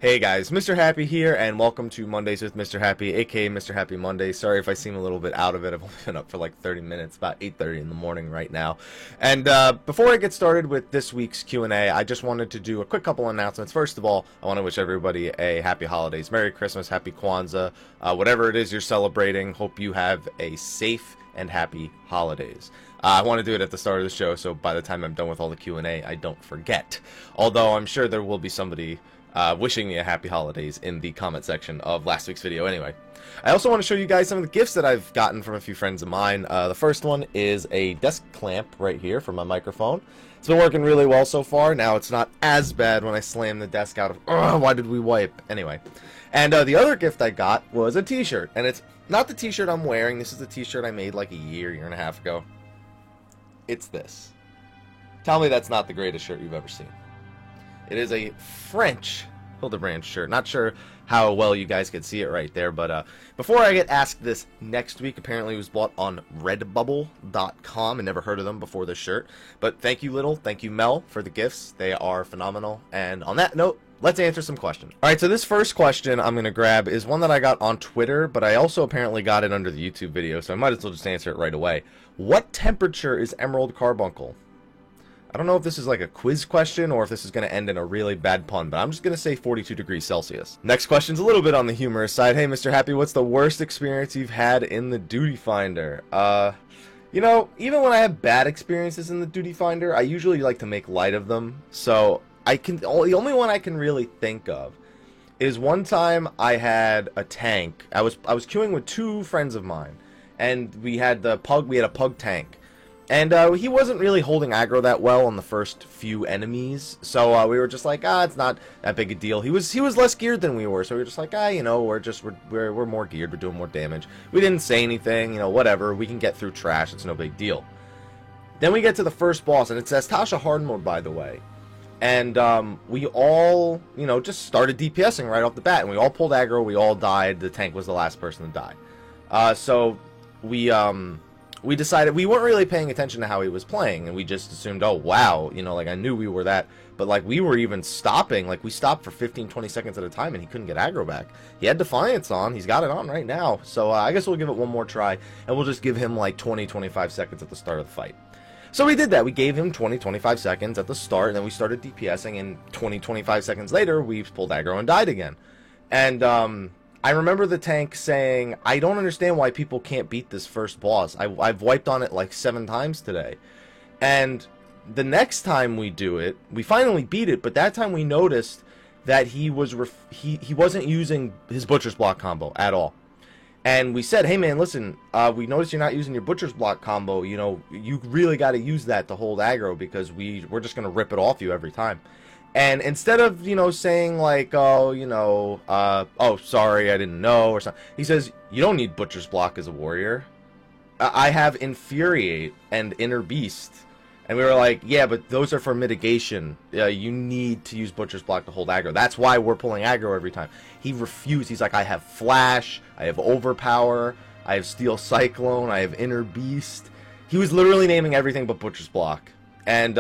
Hey guys, Mr. Happy here, and welcome to Mondays with Mr. Happy, aka Mr. Happy Monday. Sorry if I seem a little bit out of it. I've only been up for like 30 minutes, about 8:30 in the morning right now. And before I get started with this week's Q&A, I just wanted to do a quick couple announcements. First of all, I want to wish everybody a happy holidays, Merry Christmas, Happy Kwanzaa, whatever it is you're celebrating. Hope you have a safe and happy holidays. I want to do it at the start of the show, so by the time I'm done with all the Q&A, I don't forget. Although I'm sure there will be somebody wishing me a happy holidays in the comment section of last week's video anyway. I also want to show you guys some of the gifts that I've gotten from a few friends of mine. The first one is a desk clamp right here for my microphone. It's been working really well so far. Now it's not as bad when I slam the desk out of, why did we wipe? Anyway. And the other gift I got was a t-shirt. And it's not the t-shirt I'm wearing. This is the t-shirt I made like a year and a half ago. It's this. Tell me that's not the greatest shirt you've ever seen. It is a French Hildebrand shirt. Not sure how well you guys can see it right there, but before I get asked this next week, apparently it was bought on Redbubble.com. I never heard of them before this shirt. But thank you, Little. Thank you, Mel, for the gifts. They are phenomenal. And on that note, let's answer some questions. Alright, so this first question I'm going to grab is one that I got on Twitter, but I also apparently got it under the YouTube video, so I might as well just answer it right away. What temperature is Emerald Carbuncle? I don't know if this is like a quiz question or if this is going to end in a really bad pun, but I'm just going to say 42 degrees Celsius. Next question's a little bit on the humorous side. Hey, Mr. Happy, what's the worst experience you've had in the Duty Finder? You know, even when I have bad experiences in the Duty Finder, I usually like to make light of them. So the only one I can really think of is one time I had a tank. I was queuing with two friends of mine, and we had a pug tank. And he wasn't really holding aggro that well on the first few enemies, so we were just like, it's not that big a deal. He was less geared than we were, so we were just like, you know, we're more geared, we're doing more damage. We didn't say anything, you know, whatever. We can get through trash, it's no big deal. Then we get to the first boss, and it's Tasha hard mode, by the way. And we all, you know, just started DPSing right off the bat, and we all pulled aggro, we all died. The tank was the last person to die. So we decided we weren't really paying attention to how he was playing, and we just assumed, oh wow, you know, like I knew we were that, but like we were even stopping, like we stopped for 15-20 seconds at a time, and he couldn't get aggro back. He had Defiance on, he's got it on right now, so I guess we'll give it one more try, and we'll just give him like 20-25 seconds at the start of the fight. So we did that. We gave him 20-25 seconds at the start, and then we started DPSing, and 20-25 seconds later, we pulled aggro and died again. And I remember the tank saying, I don't understand why people can't beat this first boss. I've wiped on it like 7 times today. And the next time we do it, we finally beat it, but that time we noticed that he wasn't using his Butcher's Block combo at all. And we said, hey man, listen, we noticed you're not using your Butcher's Block combo. You know, you really got to use that to hold aggro, because we're just going to rip it off you every time. And instead of, you know, saying like, oh, you know, oh, sorry, I didn't know, or something, he says, you don't need Butcher's Block as a warrior. I have Infuriate and Inner Beast. And we were like, yeah, but those are for mitigation. You need to use Butcher's Block to hold aggro. That's why we're pulling aggro every time. He refused. He's like, I have Flash, I have Overpower, I have Steel Cyclone, I have Inner Beast. He was literally naming everything but Butcher's Block. And,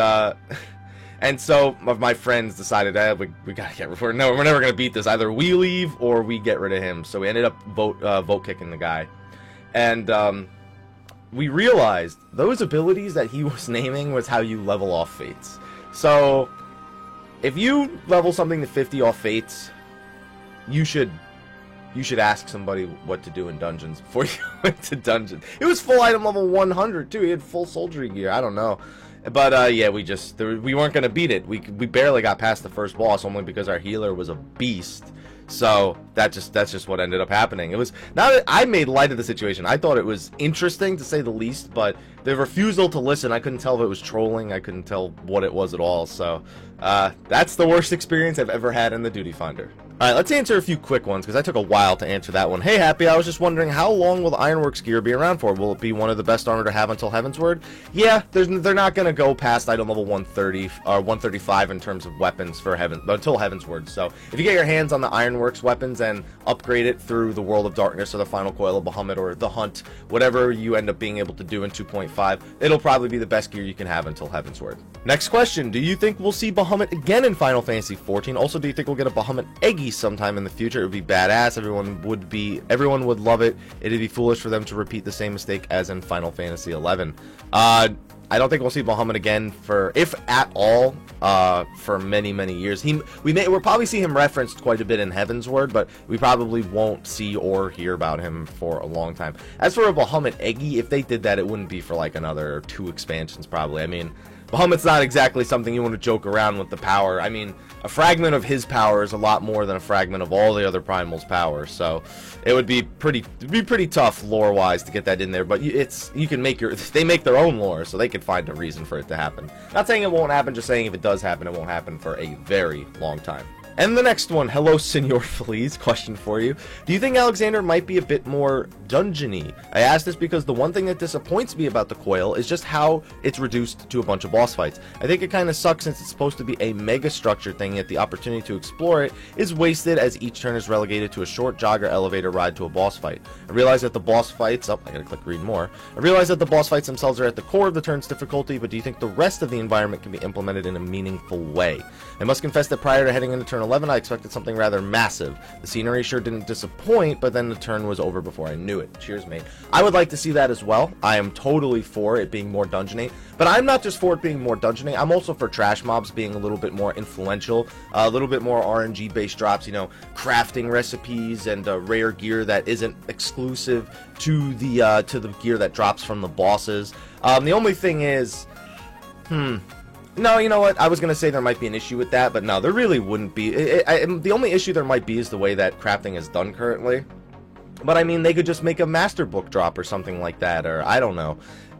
and so my friends decided, we gotta get we're never gonna beat this. Either we leave or we get rid of him. So we ended up vote kicking the guy, and we realized those abilities that he was naming was how you level off Fates. So if you level something to 50 off Fates, you should ask somebody what to do in dungeons before you went to dungeons. It was full item level 100 too. He had full soldiery gear. I don't know. But yeah, we weren't gonna beat it. We barely got past the first boss, only because our healer was a beast. So that's just what ended up happening. It was not that I made light of the situation. I thought it was interesting to say the least, but the refusal to listen, I couldn't tell if it was trolling. I couldn't tell what it was at all. So that's the worst experience I've ever had in the Duty Finder. Alright, let's answer a few quick ones, because I took a while to answer that one. Hey, Happy, I was just wondering, how long will the Ironworks gear be around for? Will it be one of the best armor to have until Heavensward? Yeah, they're not going to go past item level 130, or 135 in terms of weapons for until Heavensward. So, if you get your hands on the Ironworks weapons and upgrade it through the World of Darkness, or the Final Coil of Bahamut, or the Hunt, whatever you end up being able to do in 2.5, it'll probably be the best gear you can have until Heavensward. Next question, do you think we'll see Bahamut again in Final Fantasy XIV? Also, do you think we'll get a Bahamut egg Eggy sometime in the future. It would be badass. Everyone would love it. It'd be foolish for them to repeat the same mistake as in Final Fantasy XI. I don't think we'll see Bahamut again for, if at all, for many years. We'll probably see him referenced quite a bit in Heavensward, but we probably won't see or hear about him for a long time. As for a Bahamut Eggy, if they did that, it wouldn't be for like another 2 expansions probably. I mean, Bahamut's not exactly something you want to joke around with the power. I mean, a fragment of his power is a lot more than a fragment of all the other Primals' power, so it would be pretty tough lore-wise to get that in there. But they make their own lore, so they could find a reason for it to happen. Not saying it won't happen, just saying if it does happen, it won't happen for a very long time. And the next one, hello Senor Feliz, question for you. Do you think Alexander might be a bit more dungeony? I ask this because the one thing that disappoints me about the Coil is just how it's reduced to a bunch of boss fights. I think it kind of sucks since it's supposed to be a mega structure thing, yet the opportunity to explore it is wasted as each turn is relegated to a short jog or elevator ride to a boss fight. I realize that the boss fights, I gotta click read more. I realize that the boss fights themselves are at the core of the turn's difficulty, but do you think the rest of the environment can be implemented in a meaningful way? I must confess that prior to heading into turn 11, I expected something rather massive. The scenery sure didn't disappoint, but then the turn was over before I knew it. Cheers, mate. I would like to see that as well. I am totally for it being more dungeony, but I'm not just for it being more dungeony. I'm also for trash mobs being a little bit more influential, a little bit more RNG-based drops, you know, crafting recipes and rare gear that isn't exclusive to the gear that drops from the bosses. The only thing is, no, you know what? I was going to say there might be an issue with that, but no, there really wouldn't be. The only issue there might be is the way that crafting is done currently. But I mean, they could just make a master book drop or something like that, or I don't know.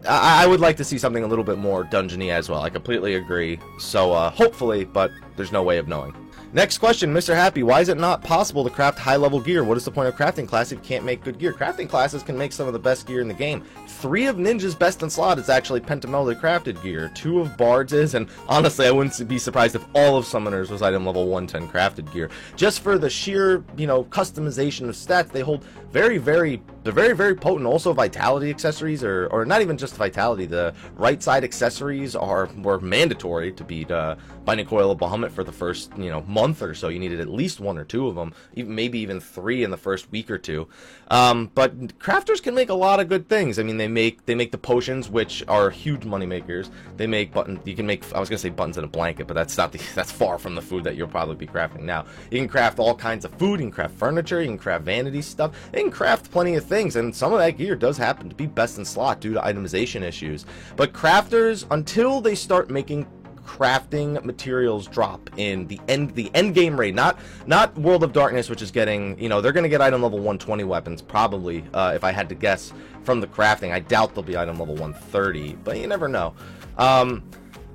I would like to see something a little bit more dungeony as well. I completely agree. So, hopefully, but there's no way of knowing. Next question, Mr. Happy. Why is it not possible to craft high-level gear? What is the point of crafting class if you can't make good gear? Crafting classes can make some of the best gear in the game. 3 of Ninja's best in slot is actually pentamelody crafted gear. 2 of Bard's is, and honestly, I wouldn't be surprised if all of Summoner's was item level 110 crafted gear. Just for the sheer, you know, customization of stats, they hold they're very potent. Also, vitality accessories, or not even just vitality, the right side accessories were mandatory to beat Binding Coil of Bahamut for the first, you know, month or so. You needed at least 1 or 2 of them, maybe even 3 in the first week or 2. But crafters can make a lot of good things. I mean, they make the potions, which are huge money makers. They make buttons. You can make, I was gonna say buttons in a blanket, but that's far from the food that you'll probably be crafting now. You can craft all kinds of food. You can craft furniture. You can craft vanity stuff. You can craft plenty of things, and some of that gear does happen to be best in slot due to itemization issues. But crafters, until they start making crafting materials drop in the end game raid, not World of Darkness, which is getting, you know, they're gonna get item level 120 weapons probably, if I had to guess from the crafting. I doubt they'll be item level 130, but you never know.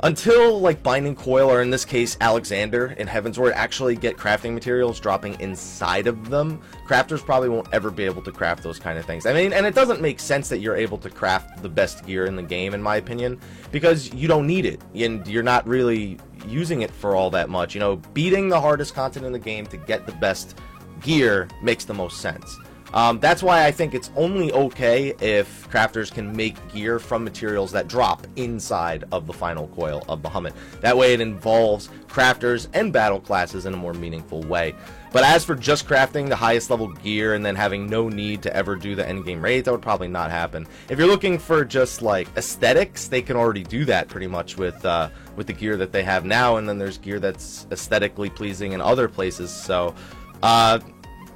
Until like Binding Coil, or in this case Alexander in Heavensward, actually get crafting materials dropping inside of them, crafters probably won't ever be able to craft those kind of things. I mean, and it doesn't make sense that you're able to craft the best gear in the game, in my opinion, because you don't need it, and you're not really using it for all that much. You know, beating the hardest content in the game to get the best gear makes the most sense. That's why I think it's only okay if crafters can make gear from materials that drop inside of the final coil of Bahamut. That way it involves crafters and battle classes in a more meaningful way. But as for just crafting the highest level gear and then having no need to ever do the endgame raids, that would probably not happen. If you're looking for just like aesthetics, they can already do that pretty much with the gear that they have now, and then there's gear that's aesthetically pleasing in other places. So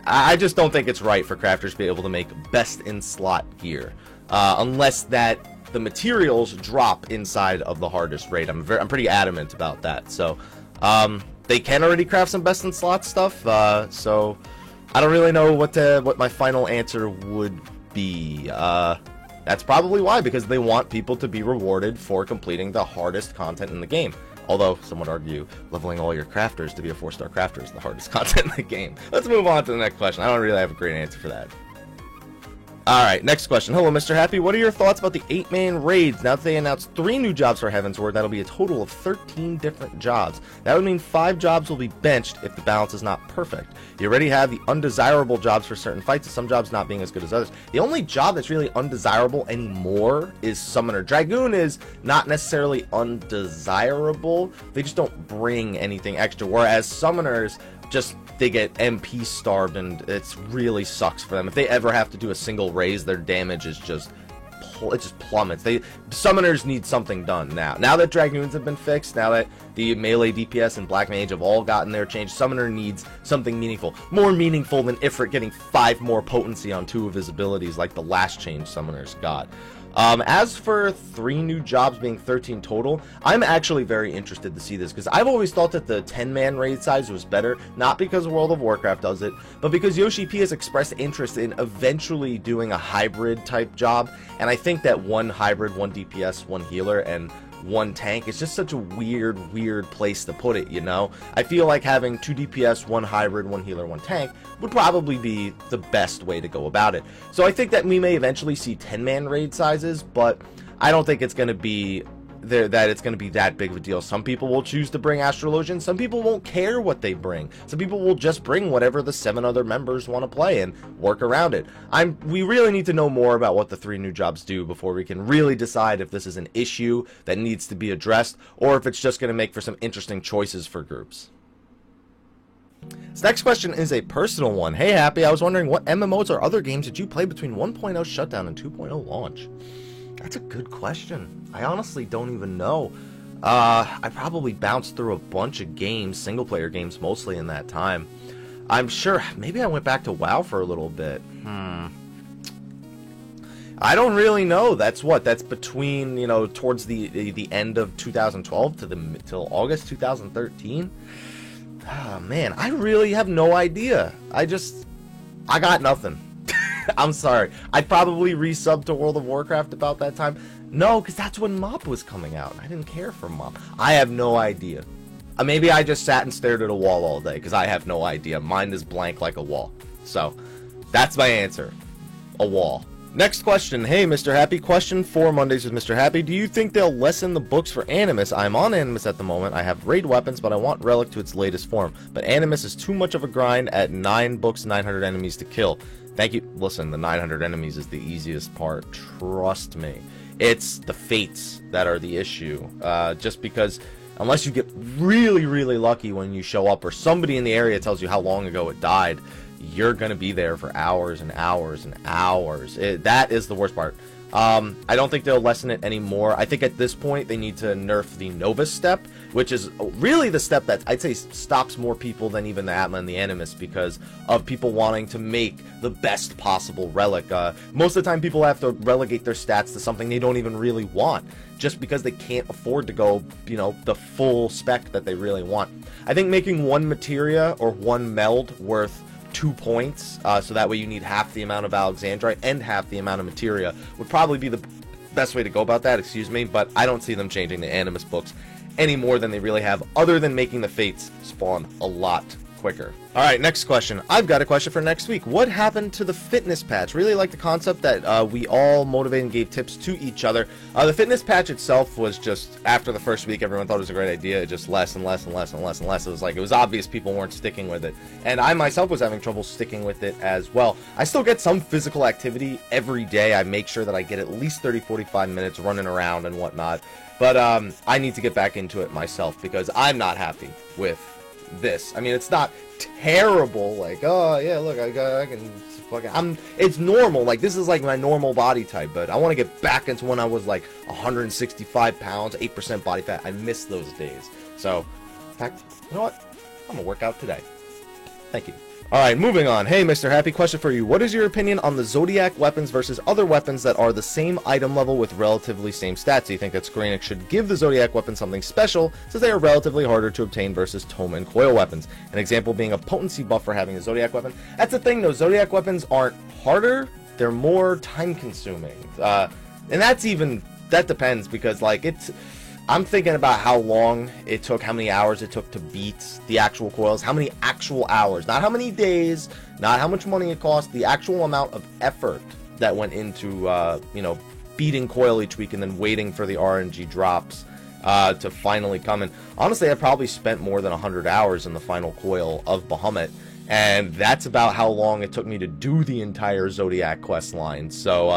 I just don't think it's right for crafters to be able to make best in slot gear, unless that the materials drop inside of the hardest raid. I'm pretty adamant about that. So they can already craft some best in slot stuff. So I don't really know what my final answer would be. That's probably why, because they want people to be rewarded for completing the hardest content in the game. Although, some would argue, leveling all your crafters to be a 4-star crafter is the hardest content in the game. Let's move on to the next question. I don't really have a great answer for that. Alright, next question. Hello, Mr. Happy. What are your thoughts about the 8-man raids? Now that they announced 3 new jobs for Heavensward, that'll be a total of 13 different jobs. That would mean 5 jobs will be benched if the balance is not perfect. You already have the undesirable jobs for certain fights, some jobs not being as good as others. The only job that's really undesirable anymore is Summoner. Dragoon is not necessarily undesirable, they just don't bring anything extra, whereas Summoners just they get MP starved, and it's really sucks for them. If they ever have to do a single raise, their damage is just it just plummets. Summoners need something done now. Now that Dragoons have been fixed, now that the melee DPS and Black Mage have all gotten their change, Summoner needs something meaningful. More meaningful than Ifrit getting 5 more potency on 2 of his abilities like the last change Summoners got. As for 3 new jobs being 13 total, I'm actually very interested to see this, because I've always thought that the 10-man raid size was better, not because World of Warcraft does it, but because Yoshi P has expressed interest in eventually doing a hybrid type job, and I think that 1 hybrid, 1 DPS, 1 healer, and 1 tank is just such a weird place to put it, you know? I feel like having 2 DPS, 1 hybrid, 1 healer, 1 tank would probably be the best way to go about it. So I think that we may eventually see 10-man raid sizes, but I don't think it's going to be that big of a deal. Some people will choose to bring Astrologian. Some people won't care what they bring. Some people will just bring whatever the 7 other members want to play and work around it. We really need to know more about what the 3 new jobs do before we can really decide if this is an issue that needs to be addressed, or if it's just going to make for some interesting choices for groups. This next question is a personal one. Hey Happy, I was wondering what MMOs or other games did you play between 1.0 shutdown and 2.0 launch? That's a good question. I honestly don't even know. I probably bounced through a bunch of games, single-player games mostly in that time. I'm sure, maybe I went back to WoW for a little bit. I don't really know. That's between, you know, towards the end of 2012 till August 2013. Oh, man, I really have no idea. I got nothing. I'm sorry. I'd probably resub to World of Warcraft about that time. No, because that's when MoP was coming out. I didn't care for MoP. I have no idea. Maybe I just sat and stared at a wall all day, because I have no idea. Mine is blank like a wall. So, that's my answer. A wall. Next question. Hey, Mr. Happy. Question for Mondays with Mr. Happy. Do you think they'll lessen the books for Animus? I'm on Animus at the moment. I have raid weapons, but I want Relic to its latest form. But Animus is too much of a grind at 9 books, 900 enemies to kill. Thank you. Listen, the 900 enemies is the easiest part. Trust me. It's the fates that are the issue. Just because unless you get really, really lucky when you show up, or somebody in the area tells you how long ago it died, you're going to be there for hours and hours and hours. That is the worst part. I don't think they'll lessen it anymore. I think at this point they need to nerf the Novus step, which is really the step that I'd say stops more people than even the Atma and the Animus, because of people wanting to make the best possible relic. Most of the time people have to relegate their stats to something they don't even really want, just because they can't afford to go, you know, the full spec that they really want. I think making 1 materia or 1 meld worth 2 points, so that way you need half the amount of Alexandrite and half the amount of materia, would probably be the best way to go about that, excuse me, but I don't see them changing the Animus books any more than they really have, other than making the Fates spawn a lot quicker. Alright, next question. I've got a question for next week. What happened to the fitness patch? Really like the concept that we all motivated and gave tips to each other. The fitness patch itself was just, after the first week, everyone thought it was a great idea. It just less and less and less and less and less. It was obvious people weren't sticking with it. And I myself was having trouble sticking with it as well. I still get some physical activity every day. I make sure that I get at least 30-45 minutes running around and whatnot. But I need to get back into it myself, because I'm not happy with this. I mean, it's not terrible, like, oh yeah, look, I can fucking, it's normal, like, this is like my normal body type, but I want to get back into when I was like 165 pounds, 8% body fat. I miss those days. So, in fact, you know what? I'm gonna work out today. Thank you. Alright, moving on. Hey, Mr. Happy, question for you. What is your opinion on the Zodiac weapons versus other weapons that are the same item level with relatively same stats? Do you think that Square Enix should give the Zodiac weapon something special, since they are relatively harder to obtain versus Tome and Coil weapons? An example being a potency buff for having a Zodiac weapon. That's the thing, though. Zodiac weapons aren't harder, they're more time-consuming. And that depends, because, like, I'm thinking about how long it took, how many hours it took to beat the actual coils, how many actual hours, not how many days, not how much money it cost, the actual amount of effort that went into, you know, beating coil each week and then waiting for the RNG drops to finally come in. Honestly, I probably spent more than 100 hours in the final coil of Bahamut, and that's about how long it took me to do the entire Zodiac quest line. So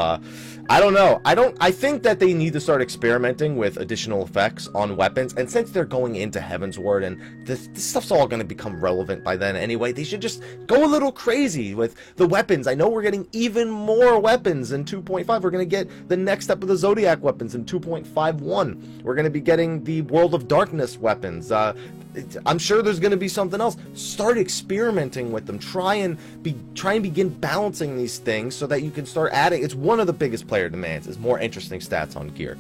I don't know. I think that they need to start experimenting with additional effects on weapons, and since they're going into Heavensward and this stuff's all going to become relevant by then anyway, they should just go a little crazy with the weapons. I know we're getting even more weapons in 2.5. We're going to get the next step of the Zodiac weapons in 2.51. We're going to be getting the World of Darkness weapons. I'm sure there's going to be something else. Start experimenting with them. Try and begin balancing these things so that you can start adding. It's one of the biggest player demands is more interesting stats on gear.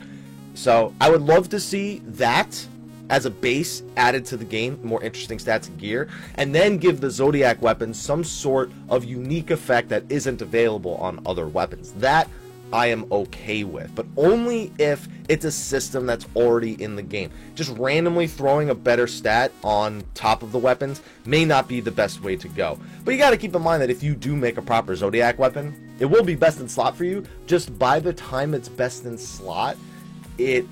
So I would love to see that as a base added to the game, more interesting stats and gear, and then give the Zodiac weapons some sort of unique effect that isn't available on other weapons. That I am okay with, but only if it's a system that's already in the game. Just randomly throwing a better stat on top of the weapons may not be the best way to go. But you got to keep in mind that if you do make a proper Zodiac weapon, it will be best in slot for you. Just by the time it's best in slot, it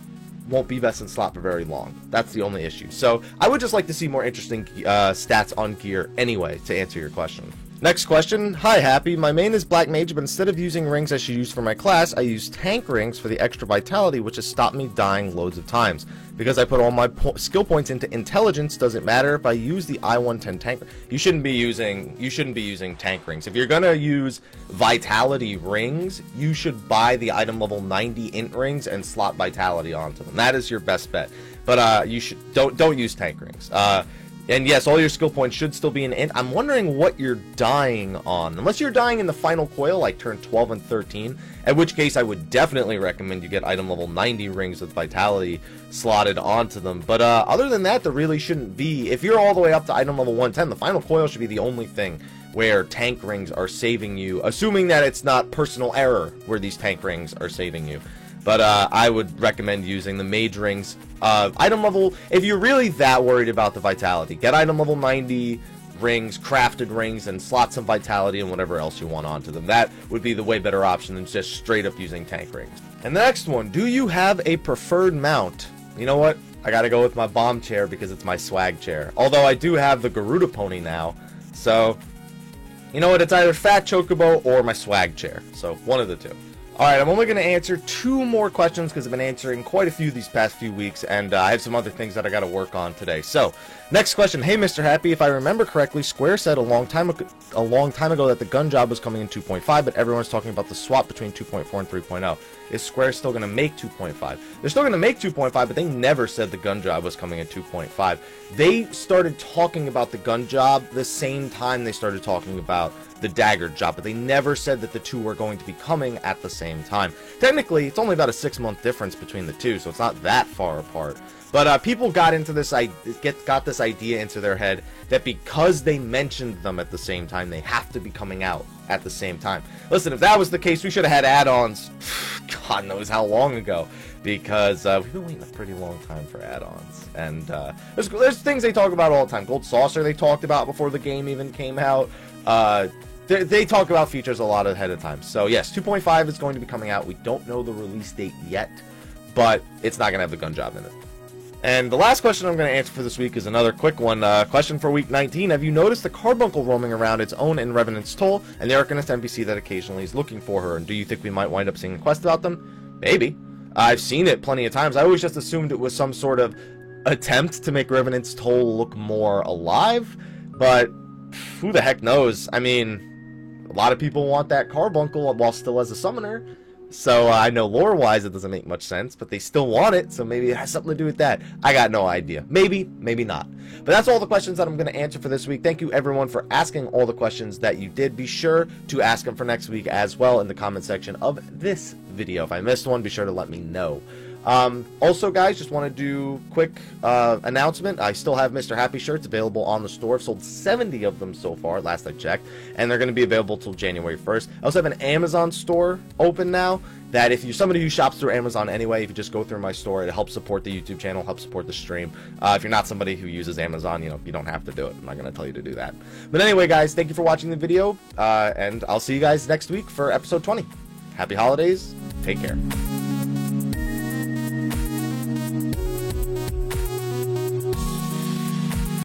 won't be best in slot for very long. That's the only issue. So I would just like to see more interesting stats on gear anyway, to answer your question. Next question. Hi, Happy. My main is Black Mage, but instead of using rings I should use for my class, I use tank rings for the extra vitality, which has stopped me dying loads of times. Because I put all my skill points into intelligence, does it matter if I use the I-110 tank? You shouldn't be using tank rings. If you're gonna use vitality rings, you should buy the item level 90 int rings and slot vitality onto them. That is your best bet. But you should don't use tank rings. And yes, all your skill points should still be in int. I'm wondering what you're dying on. Unless you're dying in the final coil, like turn 12 and 13, in which case I would definitely recommend you get item level 90 rings with vitality slotted onto them. But other than that, there really shouldn't be. If you're all the way up to item level 110, the final coil should be the only thing where tank rings are saving you, assuming that it's not personal error where these tank rings are saving you. But I would recommend using the mage rings. Item level, if you're really that worried about the vitality, get item level 90 rings, crafted rings, and slot some vitality and whatever else you want onto them. That would be the way better option than just straight up using tank rings. And the next one, do you have a preferred mount? You know what? I gotta go with my bomb chair because it's my swag chair. Although I do have the Garuda pony now. So, you know what? It's either Fat Chocobo or my swag chair. So, one of the two. Alright, I'm only going to answer 2 more questions because I've been answering quite a few these past few weeks, and I have some other things that I got to work on today. So, next question. Hey, Mr. Happy, if I remember correctly, Square said a long time ago that the gun job was coming in 2.5, but everyone's talking about the swap between 2.4 and 3.0. Is Square still going to make 2.5? They're still going to make 2.5, but they never said the gun job was coming in 2.5. They started talking about the gun job the same time they started talking about the dagger job, but they never said that the two were going to be coming at the same time. Technically, it's only about a 6-month difference between the two, so it's not that far apart. But people got this idea into their head that because they mentioned them at the same time, they have to be coming out at the same time. Listen, if that was the case, we should have had add-ons God knows how long ago, because we've been waiting a pretty long time for add-ons. And there's things they talk about all the time. Gold Saucer they talked about before the game even came out. They talk about features a lot ahead of time. So yes, 2.5 is going to be coming out. We don't know the release date yet, but it's not going to have the gun job in it. And the last question I'm going to answer for this week is another quick one. Question for week 19. Have you noticed the carbuncle roaming around its own in Revenant's Toll and the Arcanist NPC that occasionally is looking for her? And do you think we might wind up seeing a quest about them? Maybe. I've seen it plenty of times. I always just assumed it was some sort of attempt to make Revenant's Toll look more alive, but who the heck knows? I mean, a lot of people want that carbuncle while still as a summoner. So I know lore-wise it doesn't make much sense, but they still want it, so maybe it has something to do with that. I got no idea. Maybe, maybe not. But that's all the questions that I'm going to answer for this week. Thank you, everyone, for asking all the questions that you did. Be sure to ask them for next week as well in the comment section of this video. If I missed one, be sure to let me know. Also, guys, just want to do quick announcement. I still have Mr. Happy shirts available on the store. I've sold 70 of them so far, last I checked, and they're going to be available till January 1st. I also have an Amazon store open now, that if you're somebody who shops through Amazon anyway, if you just go through my store, it helps support the YouTube channel, helps support the stream. If you're not somebody who uses Amazon, you don't have to do it. I'm not going to tell you to do that. But anyway, guys, thank you for watching the video, and I'll see you guys next week for episode 20. Happy holidays. Take care.